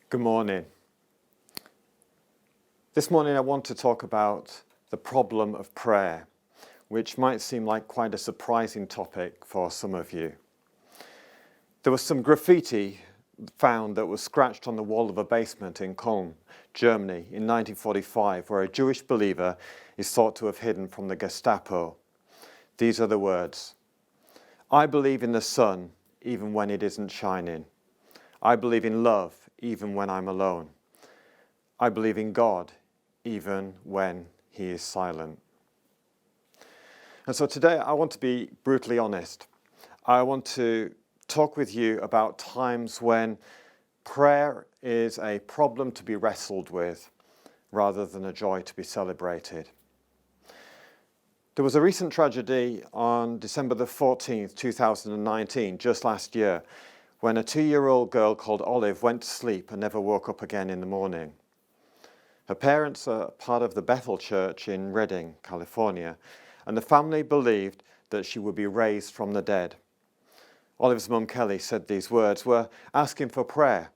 Good morning. This morning I want to talk about the problem of prayer, which might seem like quite a surprising topic for some of you. There was some graffiti found that was scratched on the wall of a basement in Cologne, Germany in 1945, where a Jewish believer is thought to have hidden from the Gestapo. These are the words: "I believe in the sun even when it isn't shining. I believe in love even when I'm alone. I believe in God even when he is silent." And so today I want to be brutally honest. I want to talk with you about times when prayer is a problem to be wrestled with rather than a joy to be celebrated. There was a recent tragedy on December the 14th, 2019, just last year, when a 2-year-old girl called Olive went to sleep and never woke up again in the morning. Her parents are part of the Bethel Church in Redding, California, and the family believed that she would be raised from the dead. Olive's mum, Kelly, said these words: "We're asking for prayer.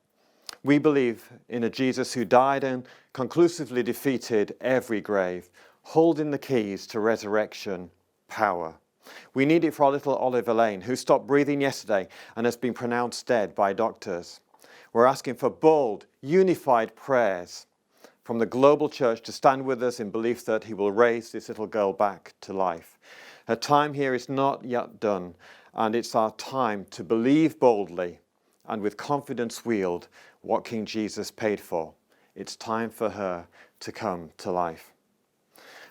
We believe in a Jesus who died and conclusively defeated every grave, holding the keys to resurrection power. We need it for our little Olive Elaine, who stopped breathing yesterday and has been pronounced dead by doctors. We're asking for bold, unified prayers from the global church to stand with us in belief that he will raise this little girl back to life. Her time here is not yet done, and it's our time to believe boldly and with confidence wield what King Jesus paid for. It's time for her to come to life."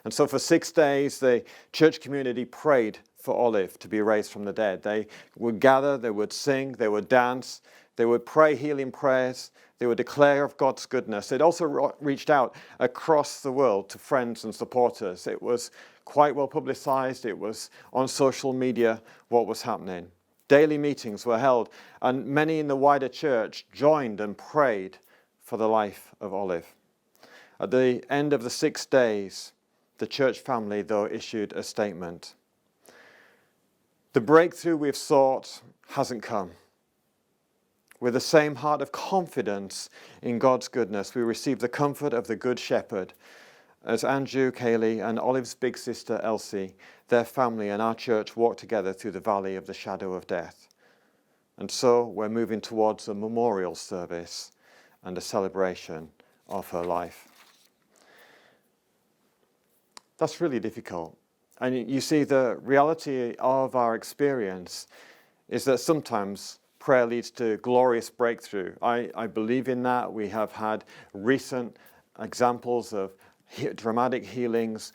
And so for 6 days, the church community prayed for Olive to be raised from the dead. They would gather, they would sing, they would dance, they would pray healing prayers, they would declare of God's goodness. They'd also reached out across the world to friends and supporters. It was quite well publicized. It was on social media what was happening. Daily meetings were held, and many in the wider church joined and prayed for the life of Olive. At the end of the 6 days, the church family, though, issued a statement. "The breakthrough we've sought hasn't come. With the same heart of confidence in God's goodness, we receive the comfort of the Good Shepherd as Andrew, Kaylee, and Olive's big sister Elsie, their family, and our church walk together through the valley of the shadow of death. And so we're moving towards a memorial service and a celebration of her life." That's really difficult. And you see, the reality of our experience is that sometimes prayer leads to glorious breakthrough. I believe in that. We have had recent examples of dramatic healings,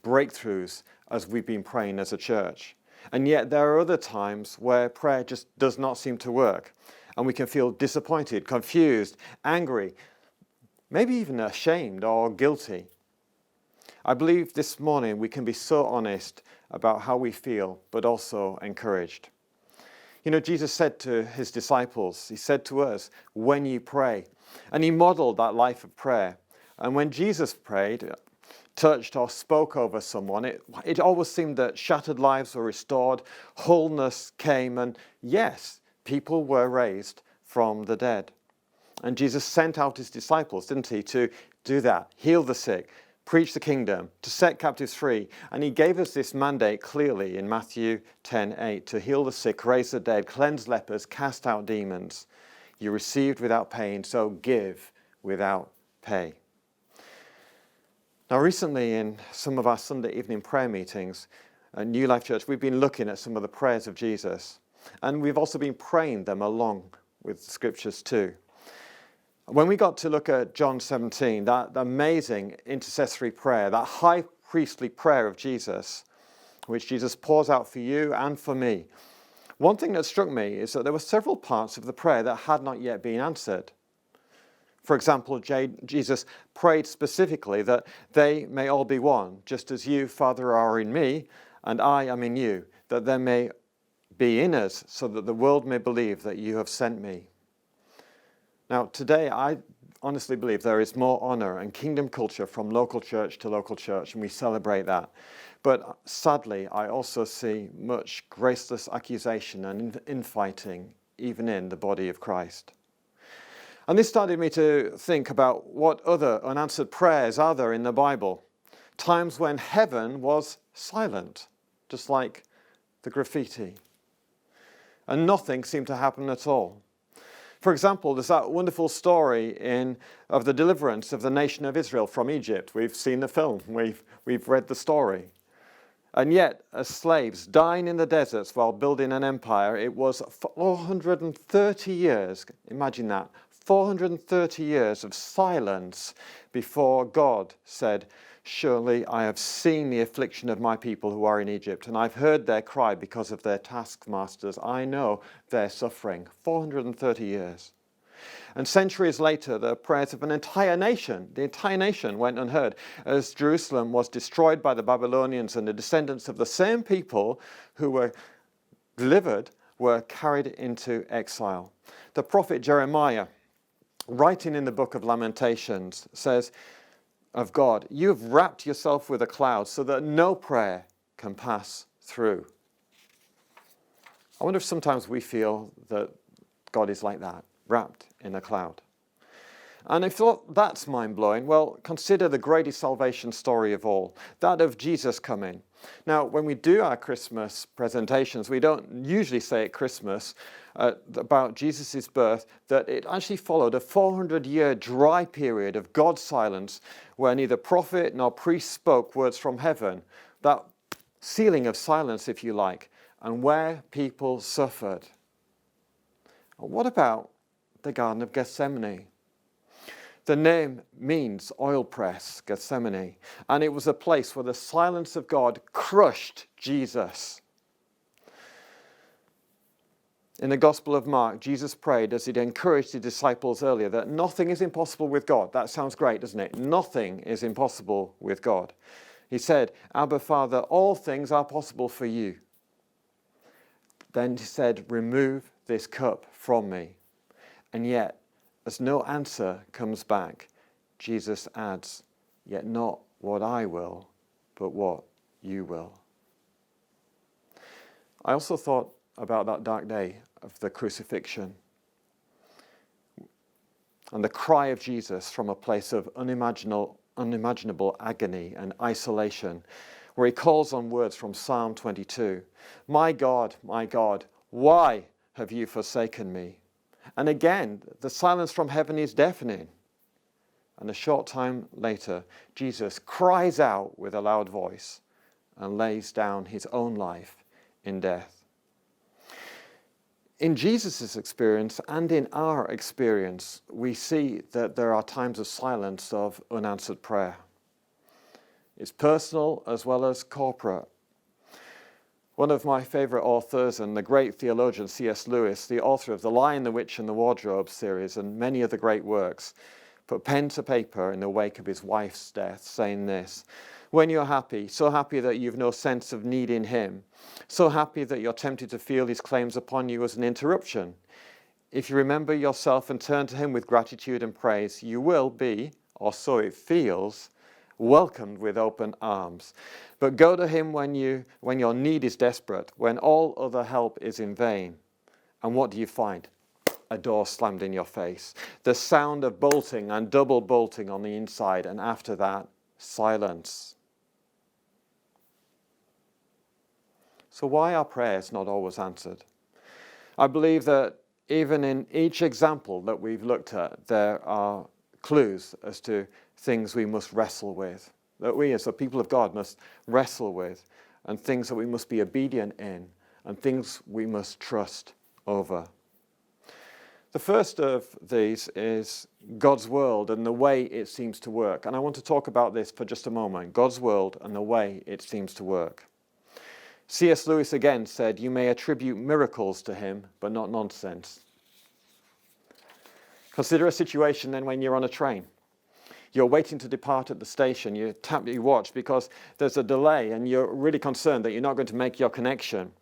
breakthroughs, as we've been praying as a church. And yet there are other times where prayer just does not seem to work. And we can feel disappointed, confused, angry, maybe even ashamed or guilty. I believe this morning we can be so honest about how we feel, but also encouraged. You know, Jesus said to his disciples, he said to us, "When you pray." And he modeled that life of prayer. And when Jesus prayed, touched or spoke over someone, it always seemed that shattered lives were restored, wholeness came, and yes, people were raised from the dead. And Jesus sent out his disciples, didn't he, to do that, heal the sick, preach the kingdom, to set captives free. And he gave us this mandate clearly in Matthew 10:8, to heal the sick, raise the dead, cleanse lepers, cast out demons. You received without paying, so give without pay. Now recently in some of our Sunday evening prayer meetings at New Life Church, we've been looking at some of the prayers of Jesus. And we've also been praying them along with the scriptures too. When we got to look at John 17, that amazing intercessory prayer, that high priestly prayer of Jesus, which Jesus pours out for you and for me, one thing that struck me is that there were several parts of the prayer that had not yet been answered. For example, Jesus prayed specifically that they may all be one, just as you, Father, are in me, and I am in you, that they may be in us, so that the world may believe that you have sent me. Now, today, I honestly believe there is more honor and kingdom culture from local church to local church, and we celebrate that. But sadly, I also see much graceless accusation and infighting, even in the body of Christ. And this started me to think about what other unanswered prayers are there in the Bible. Times when heaven was silent, just like the graffiti. And nothing seemed to happen at all. For example, there's that wonderful story of the deliverance of the nation of Israel from Egypt. We've seen the film, we've read the story. And yet, as slaves dying in the deserts while building an empire, it was 430 years, imagine that, 430 years of silence before God said, "Surely I have seen the affliction of my people who are in Egypt, and I've heard their cry because of their taskmasters. I know their suffering." 430 years. And centuries later, the prayers of the entire nation went unheard as Jerusalem was destroyed by the Babylonians, and the descendants of the same people who were delivered were carried into exile. The prophet Jeremiah, writing in the book of Lamentations, says of God, "You have wrapped yourself with a cloud so that no prayer can pass through." I wonder if sometimes we feel that God is like that, wrapped in a cloud. And if that's mind-blowing, well, consider the greatest salvation story of all, that of Jesus coming. Now, when we do our Christmas presentations, we don't usually say at Christmas about Jesus' birth that it actually followed a 400-year dry period of God's silence where neither prophet nor priest spoke words from heaven, that ceiling of silence, if you like, and where people suffered. What about the Garden of Gethsemane? The name means oil press, Gethsemane, and it was a place where the silence of God crushed Jesus. In the Gospel of Mark, Jesus prayed as he'd encouraged his disciples earlier that nothing is impossible with God. That sounds great, doesn't it? Nothing is impossible with God. He said, "Abba, Father, all things are possible for you." Then he said, "Remove this cup from me." And yet, as no answer comes back, Jesus adds, "Yet not what I will, but what you will." I also thought about that dark day of the crucifixion and the cry of Jesus from a place of unimaginable agony and isolation, where he calls on words from Psalm 22. My God, why have you forsaken me?" And again, the silence from heaven is deafening. And a short time later, Jesus cries out with a loud voice and lays down his own life in death. In Jesus' experience and in our experience, we see that there are times of silence of unanswered prayer. It's personal as well as corporate. One of my favorite authors and the great theologian C.S. Lewis, the author of The Lion, the Witch and the Wardrobe series and many other great works, put pen to paper in the wake of his wife's death, saying this: "When you're happy, so happy that you've no sense of need in him, so happy that you're tempted to feel his claims upon you as an interruption, if you remember yourself and turn to him with gratitude and praise, you will be, or so it feels, welcomed with open arms. But go to him when your need is desperate, when all other help is in vain. And what do you find? A door slammed in your face, the sound of bolting and double bolting on the inside, and after that, silence." So why are prayers not always answered? I believe that even in each example that we've looked at, there are clues as to things we must wrestle with, that we as the people of God must wrestle with, and things that we must be obedient in, and things we must trust over. The first of these is God's world and the way it seems to work. And I want to talk about this for just a moment, God's world and the way it seems to work. C.S. Lewis again said, "You may attribute miracles to him, but not nonsense." Consider a situation then when you're on a train. You're waiting to depart at the station. You tap your watch because there's a delay and you're really concerned that you're not going to make your connection.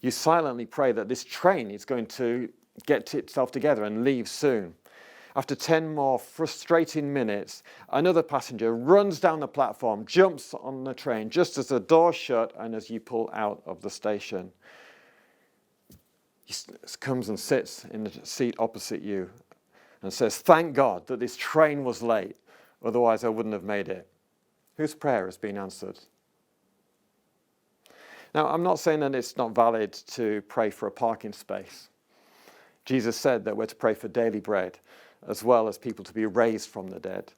You silently pray that this train is going to get itself together and leave soon. After 10 more frustrating minutes, another passenger runs down the platform, jumps on the train just as the doors shut and as you pull out of the station. He comes and sits in the seat opposite you and says, "Thank God that this train was late, otherwise I wouldn't have made it." Whose prayer has been answered? Now, I'm not saying that it's not valid to pray for a parking space. Jesus said that we're to pray for daily bread, as well as people to be raised from the dead.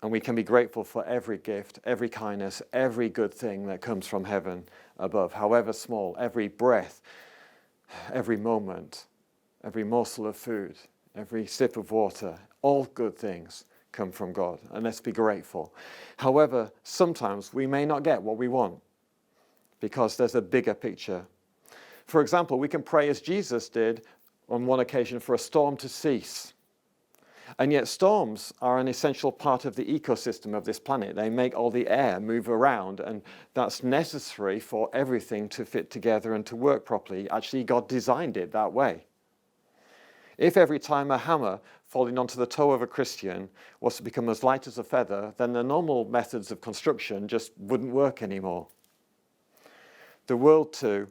And we can be grateful for every gift, every kindness, every good thing that comes from heaven above, however small, every breath, every moment, every morsel of food, every sip of water, all good things come from God. And let's be grateful. However, sometimes we may not get what we want because there's a bigger picture. For example, we can pray as Jesus did on one occasion for a storm to cease. And yet storms are an essential part of the ecosystem of this planet. They make all the air move around, and that's necessary for everything to fit together and to work properly. Actually, God designed it that way. If every time a hammer falling onto the toe of a Christian was to become as light as a feather, then the normal methods of construction just wouldn't work anymore. The world, too,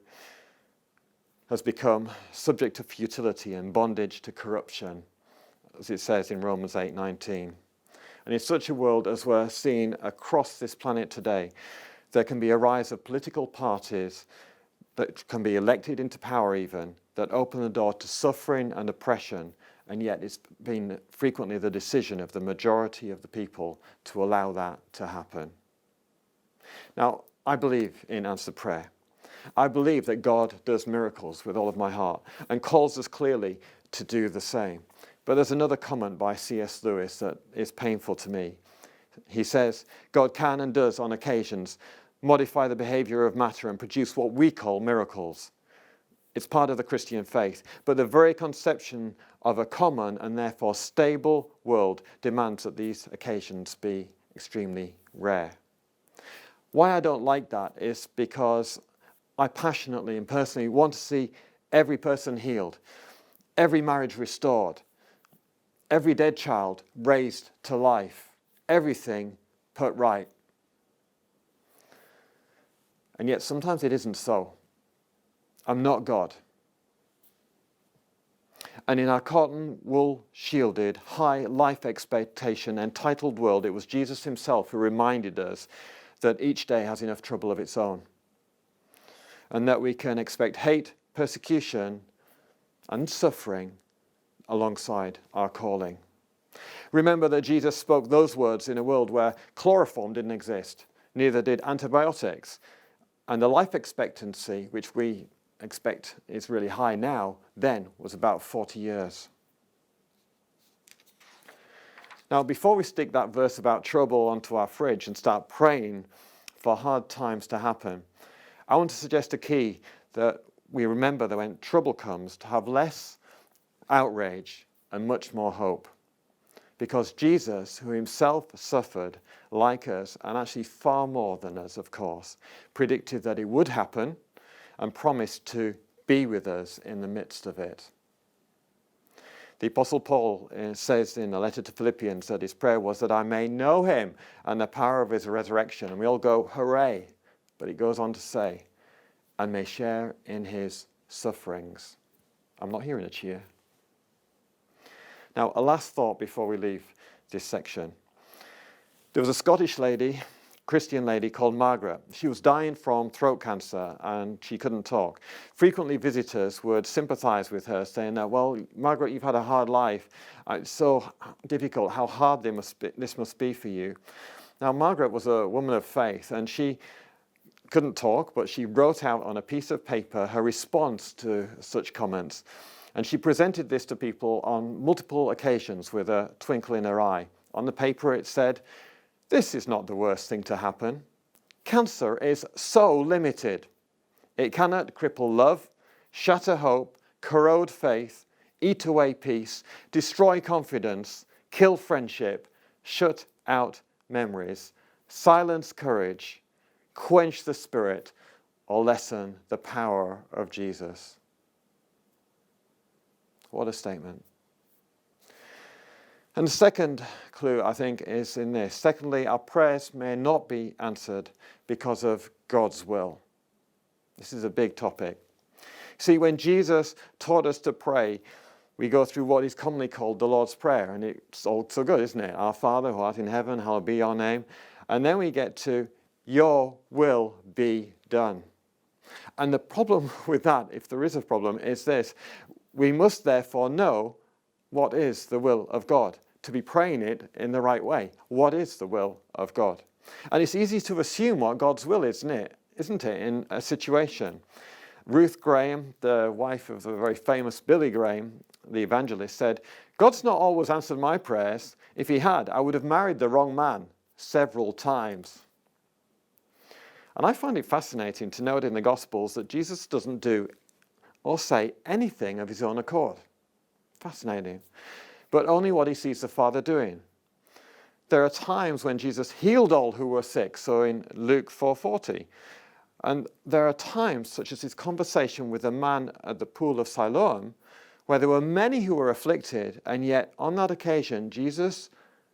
has become subject to futility and bondage to corruption, as it says in Romans 8:19. And in such a world as we're seeing across this planet today, there can be a rise of political parties that can be elected into power even, that open the door to suffering and oppression, and yet it's been frequently the decision of the majority of the people to allow that to happen. Now, I believe in answered prayer. I believe that God does miracles with all of my heart and calls us clearly to do the same. But there's another comment by C.S. Lewis that is painful to me. He says, God can and does on occasions modify the behavior of matter and produce what we call miracles. It's part of the Christian faith. But the very conception of a common and therefore stable world demands that these occasions be extremely rare. Why I don't like that is because I passionately and personally want to see every person healed, every marriage restored, every dead child raised to life, everything put right. And yet sometimes it isn't so. I'm not God. And in our cotton wool shielded, high life expectation, entitled world, it was Jesus himself who reminded us that each day has enough trouble of its own. And that we can expect hate, persecution, and suffering alongside our calling. Remember that Jesus spoke those words in a world where chloroform didn't exist, neither did antibiotics, and the life expectancy, which we expect is really high now, then was about 40 years. Now, before we stick that verse about trouble onto our fridge and start praying for hard times to happen, I want to suggest a key that we remember that when trouble comes, to have less outrage and much more hope. Because Jesus, who himself suffered like us, and actually far more than us, of course, predicted that it would happen and promised to be with us in the midst of it. The Apostle Paul says in a letter to Philippians that his prayer was that I may know him and the power of his resurrection. And we all go, hooray! But he goes on to say, and may share in his sufferings. I'm not hearing a cheer. Now, a last thought before we leave this section. There was a Scottish lady, Christian lady called Margaret. She was dying from throat cancer and she couldn't talk. Frequently visitors would sympathize with her, saying that, well, Margaret, you've had a hard life. It's so difficult. How hard this must be for you. Now, Margaret was a woman of faith, and she couldn't talk, but she wrote out on a piece of paper her response to such comments. And she presented this to people on multiple occasions with a twinkle in her eye. On the paper it said, this is not the worst thing to happen. Cancer is so limited. It cannot cripple love, shatter hope, corrode faith, eat away peace, destroy confidence, kill friendship, shut out memories, silence courage, quench the spirit, or lessen the power of Jesus. What a statement. And the second clue, I think, is in this. Secondly, our prayers may not be answered because of God's will. This is a big topic. See, when Jesus taught us to pray, we go through what is commonly called the Lord's Prayer, and it's all so good, isn't it? Our Father who art in heaven, hallowed be your name. And then we get to your will be done. And the problem with that, if there is a problem, is this. We must therefore know what is the will of God, to be praying it in the right way. What is the will of God? And it's easy to assume what God's will is, isn't it, in a situation. Ruth Graham, the wife of the very famous Billy Graham, the evangelist, said, "God's not always answered my prayers. If he had, I would have married the wrong man several times." And I find it fascinating to note in the Gospels that Jesus doesn't do or say anything of his own accord. Fascinating. But only what he sees the Father doing. There are times when Jesus healed all who were sick, so in Luke 4:40. And there are times, such as his conversation with a man at the pool of Siloam, where there were many who were afflicted, and yet on that occasion, Jesus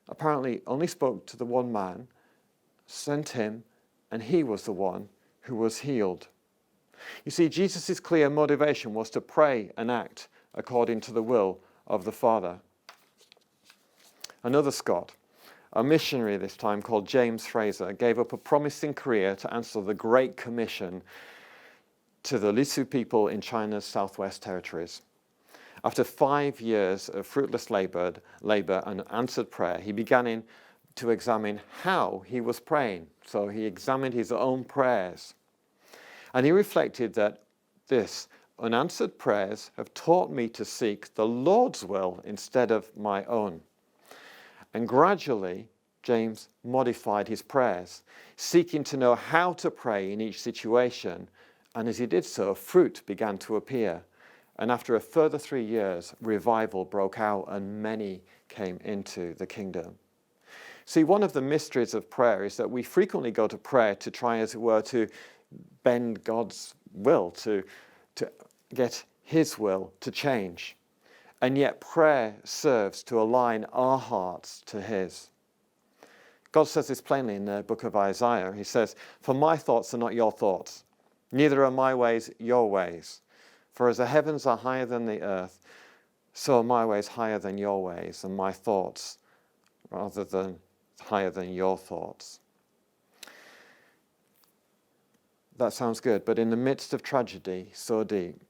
apparently only spoke to the one man, sent him, and he was the one who was healed. You see, Jesus' clear motivation was to pray and act according to the will of the Father. Another Scot, a missionary this time called James Fraser, gave up a promising career to answer the Great Commission to the Lisu people in China's Southwest Territories. After 5 years of fruitless labor and answered prayer, he began to examine how he was praying. So he examined his own prayers. And he reflected that this unanswered prayers have taught me to seek the Lord's will instead of my own. And gradually, James modified his prayers, seeking to know how to pray in each situation. And as he did so, fruit began to appear. And after a further 3 years, revival broke out and many came into the kingdom. See, one of the mysteries of prayer is that we frequently go to prayer to try, as it were, to bend God's will, to get his will to change. And yet prayer serves to align our hearts to his. God says this plainly in the book of Isaiah. He says, "For my thoughts are not your thoughts, neither are my ways your ways. For as the heavens are higher than the earth, so are my ways higher than your ways, and my thoughts rather than higher than your thoughts." That sounds good, but in the midst of tragedy so deep,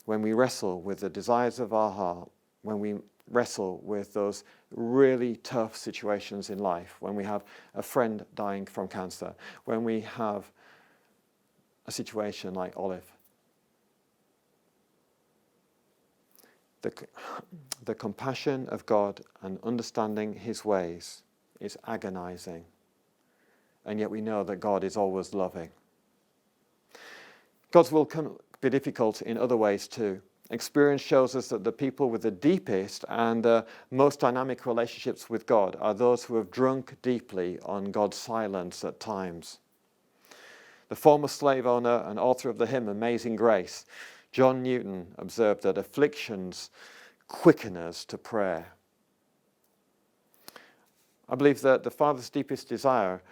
when we wrestle with the desires of our heart, when we wrestle with those really tough situations in life, when we have a friend dying from cancer, when we have a situation like Olive, the compassion of God and understanding his ways is agonizing. And yet we know that God is always loving. God's will can be difficult in other ways too. Experience shows us that the people with the deepest and most dynamic relationships with God are those who have drunk deeply on God's silence at times. The former slave owner and author of the hymn Amazing Grace, John Newton, observed that afflictions quicken us to prayer. I believe that the Father's deepest desire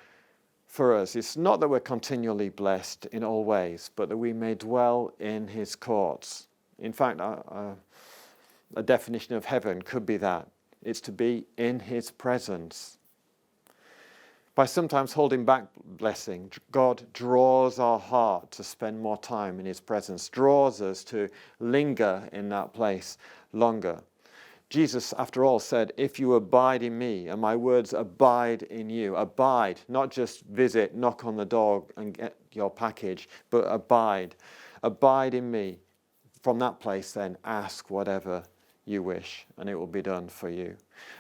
for us is not that we're continually blessed in all ways, but that we may dwell in his courts. In fact, a definition of heaven could be that. It's to be in his presence. By sometimes holding back blessing, God draws our heart to spend more time in his presence, draws us to linger in that place longer. Jesus, after all, said, "If you abide in me and my words abide in you," abide, not just visit, knock on the door and get your package, but abide. Abide in me. From that place then, ask whatever you wish and it will be done for you.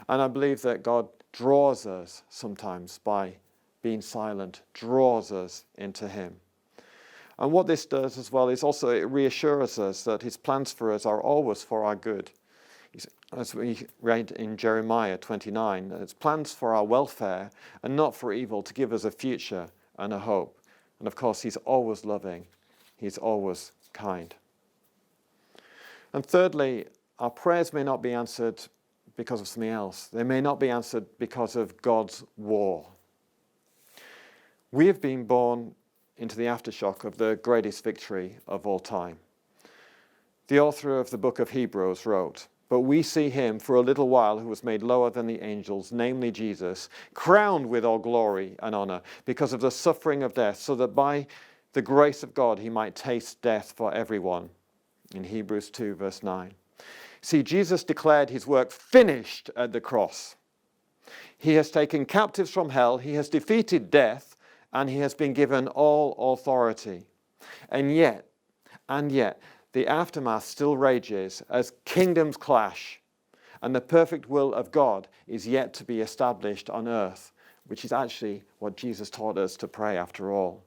And I believe that God draws us sometimes by being silent, draws us into him. And what this does as well is also it reassures us that his plans for us are always for our good. As we read in Jeremiah 29, it's plans for our welfare and not for evil, to give us a future and a hope. And of course, he's always loving. He's always kind. And thirdly, our prayers may not be answered because of something else. They may not be answered because of God's war. We have been born into the aftershock of the greatest victory of all time. The author of the book of Hebrews wrote, But we see him for a little while who was made lower than the angels, namely Jesus, crowned with all glory and honor because of the suffering of death, so that by the grace of God he might taste death for everyone. In Hebrews 2 verse 9. See, Jesus declared his work finished at the cross. He has taken captives from hell, he has defeated death, and he has been given all authority. And yet, the aftermath still rages as kingdoms clash, and the perfect will of God is yet to be established on earth, which is actually what Jesus taught us to pray after all.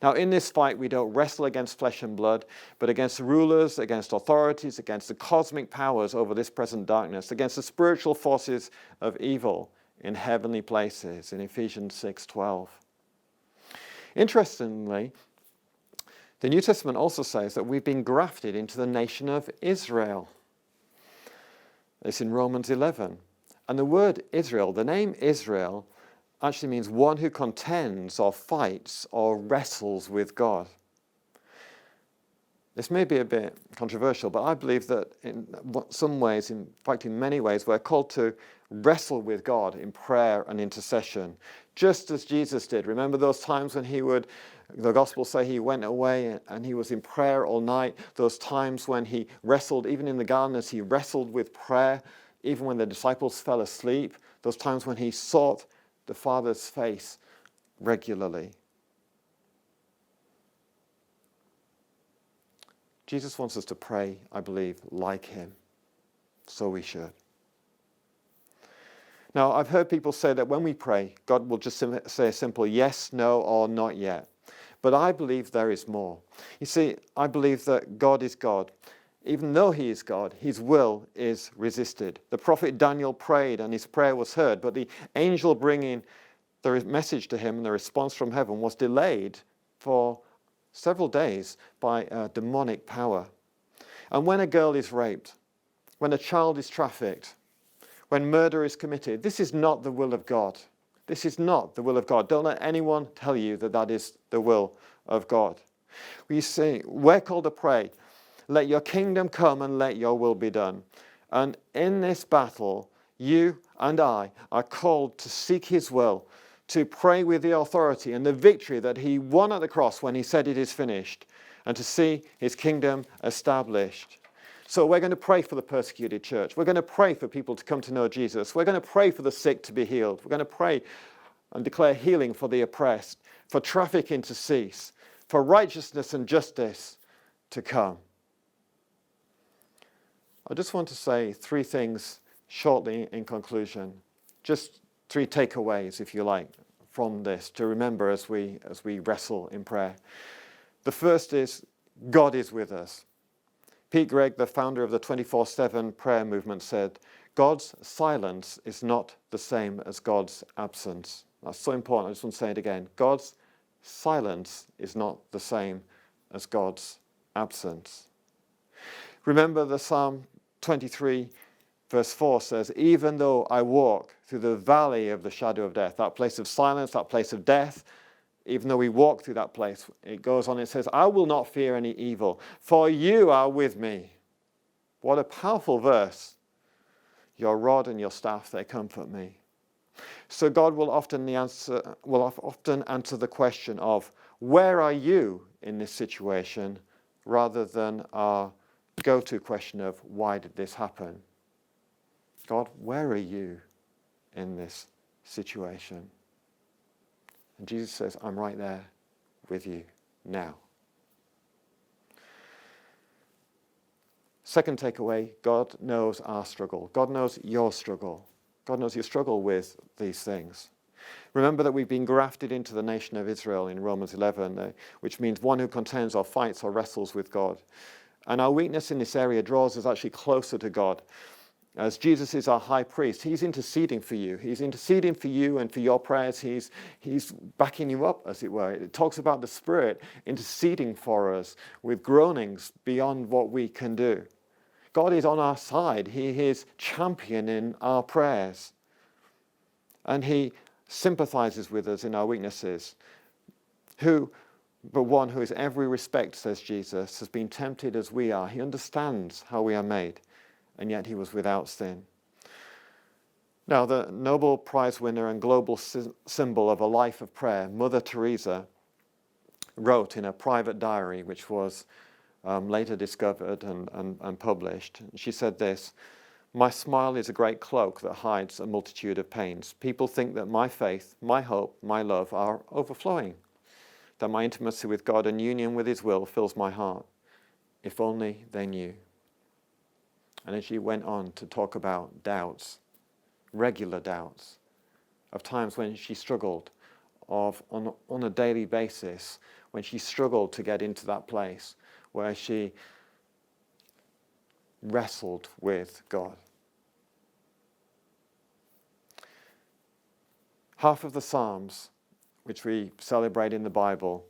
Now, in this fight, we don't wrestle against flesh and blood, but against rulers, against authorities, against the cosmic powers over this present darkness, against the spiritual forces of evil in heavenly places, in Ephesians 6:12. Interestingly, the New Testament also says that we've been grafted into the nation of Israel. It's in Romans 11. And the word Israel, the name Israel, actually means one who contends or fights or wrestles with God. This may be a bit controversial, but I believe that in some ways, in fact in many ways, we're called to wrestle with God in prayer and intercession, just as Jesus did. Remember those times when the Gospels say he went away and he was in prayer all night, those times when he wrestled, even in the garden as he wrestled with prayer, even when the disciples fell asleep, those times when he sought the Father's face regularly. Jesus wants us to pray, I believe, like him. So we should. Now, I've heard people say that when we pray, God will just say a simple yes, no, or not yet. But I believe there is more. You see, I believe that God is God. Even though he is God, his will is resisted. The prophet Daniel prayed and his prayer was heard, but the angel bringing the message to him and the response from heaven was delayed for several days by a demonic power. And when a girl is raped, when a child is trafficked, when murder is committed, this is not the will of God. This is not the will of God. Don't let anyone tell you that that is the will of God. We say, we're called to pray, let your kingdom come and let your will be done. And in this battle, you and I are called to seek his will, to pray with the authority and the victory that he won at the cross when he said it is finished, and to see his kingdom established. So we're going to pray for the persecuted church. We're going to pray for people to come to know Jesus. We're going to pray for the sick to be healed. We're going to pray and declare healing for the oppressed, for trafficking to cease, for righteousness and justice to come. I just want to say three things shortly in conclusion. Just three takeaways, if you like, from this to remember as we wrestle in prayer. The first is, God is with us. Pete Greig, the founder of the 24/7 prayer movement, said, God's silence is not the same as God's absence. That's so important. I just want to say it again. God's silence is not the same as God's absence. Remember the Psalm 23 verse 4 says, even though I walk through the valley of the shadow of death, that place of silence, that place of death, even though we walk through that place, it goes on, it says, I will not fear any evil, for you are with me. What a powerful verse. Your rod and your staff, they comfort me. So God will often answer the question of, where are you in this situation, rather than our go-to question of, why did this happen? God, where are you in this situation? And Jesus says, I'm right there with you now. Second takeaway, God knows our struggle. God knows your struggle. God knows your struggle with these things. Remember that we've been grafted into the nation of Israel in Romans 11, which means one who contends or fights or wrestles with God. And our weakness in this area draws us actually closer to God. As Jesus is our high priest, he's interceding for you. He's interceding for you and for your prayers. He's backing you up, as it were. It talks about the Spirit interceding for us with groanings beyond what we can do. God is on our side. He is championing our prayers. And he sympathizes with us in our weaknesses. But one who is every respect, says Jesus, has been tempted as we are. He understands how we are made. and yet he was without sin. Now, the Nobel Prize winner and global symbol of a life of prayer, Mother Teresa, wrote in a private diary, which was later discovered and published. She said this: "My smile is a great cloak that hides a multitude of pains. People think that my faith, my hope, my love are overflowing, that my intimacy with God and union with his will fills my heart. If only they knew." And as she went on to talk about doubts, regular doubts, of times when she struggled, on a daily basis, when she struggled to get into that place where she wrestled with God. Half of the Psalms which we celebrate in the Bible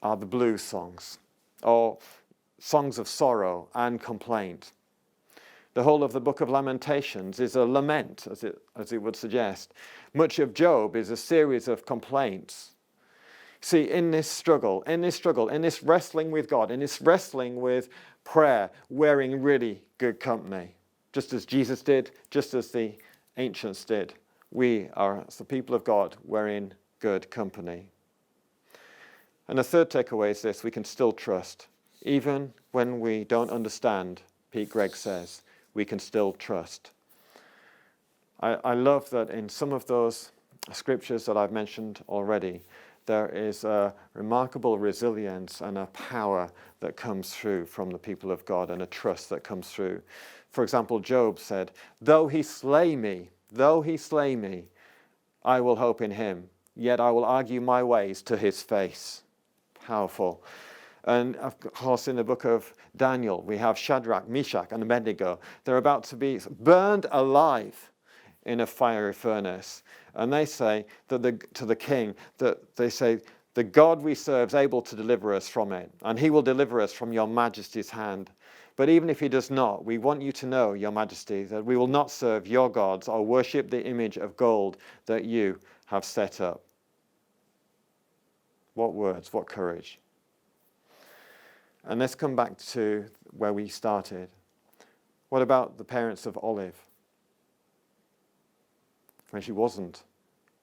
are the blues songs, or songs of sorrow and complaint. The whole of the book of Lamentations is a lament, as it would suggest. Much of Job is a series of complaints. See, in this struggle, in this wrestling with God, in this wrestling with prayer, we're in really good company. Just as Jesus did, just as the ancients did. We are, as the people of God, we're in good company. And the third takeaway is this: we can still trust. Even when we don't understand, Pete Greig says, we can still trust. I love that in some of those scriptures that I've mentioned already, there is a remarkable resilience and a power that comes through from the people of God, and a trust that comes through. For example, Job said, though he slay me, I will hope in him, yet I will argue my ways to his face. Powerful. And of course, in the book of Daniel, we have Shadrach, Meshach, and Abednego. They're about to be burned alive in a fiery furnace. And they say that to the king, that they say, the God we serve is able to deliver us from it, and he will deliver us from your majesty's hand. But even if he does not, we want you to know, your majesty, that we will not serve your gods or worship the image of gold that you have set up. What words, what courage. And let's come back to where we started. What about the parents of Olive when she wasn't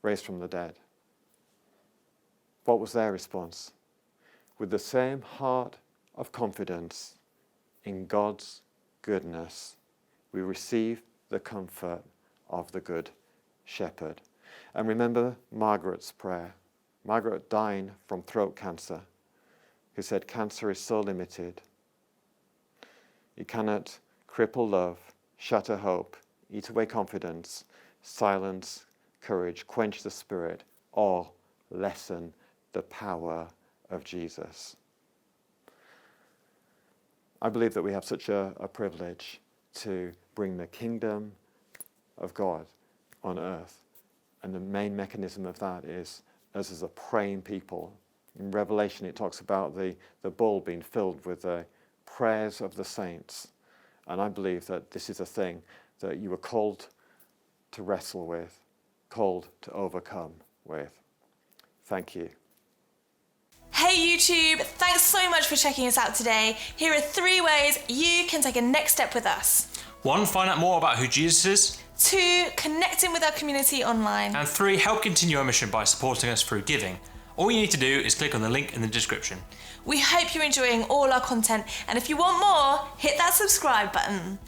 raised from the dead? What was their response? With the same heart of confidence in God's goodness, we receive the comfort of the Good Shepherd. And remember Margaret's prayer. Margaret dying from throat cancer, who said, cancer is so limited. You cannot cripple love, shatter hope, eat away confidence, silence courage, quench the spirit, or lessen the power of Jesus. I believe that we have such a privilege to bring the kingdom of God on earth. And the main mechanism of that is us as a praying people. In Revelation, it talks about the bowl being filled with the prayers of the saints. And I believe that this is a thing that you were called to wrestle with, called to overcome with. Thank you. Hey YouTube, thanks so much for checking us out today. Here are 3 ways you can take a next step with us. 1, find out more about who Jesus is. 2, connecting with our community online. And 3, help continue our mission by supporting us through giving. All you need to do is click on the link in the description. We hope you're enjoying all our content, and if you want more, hit that subscribe button.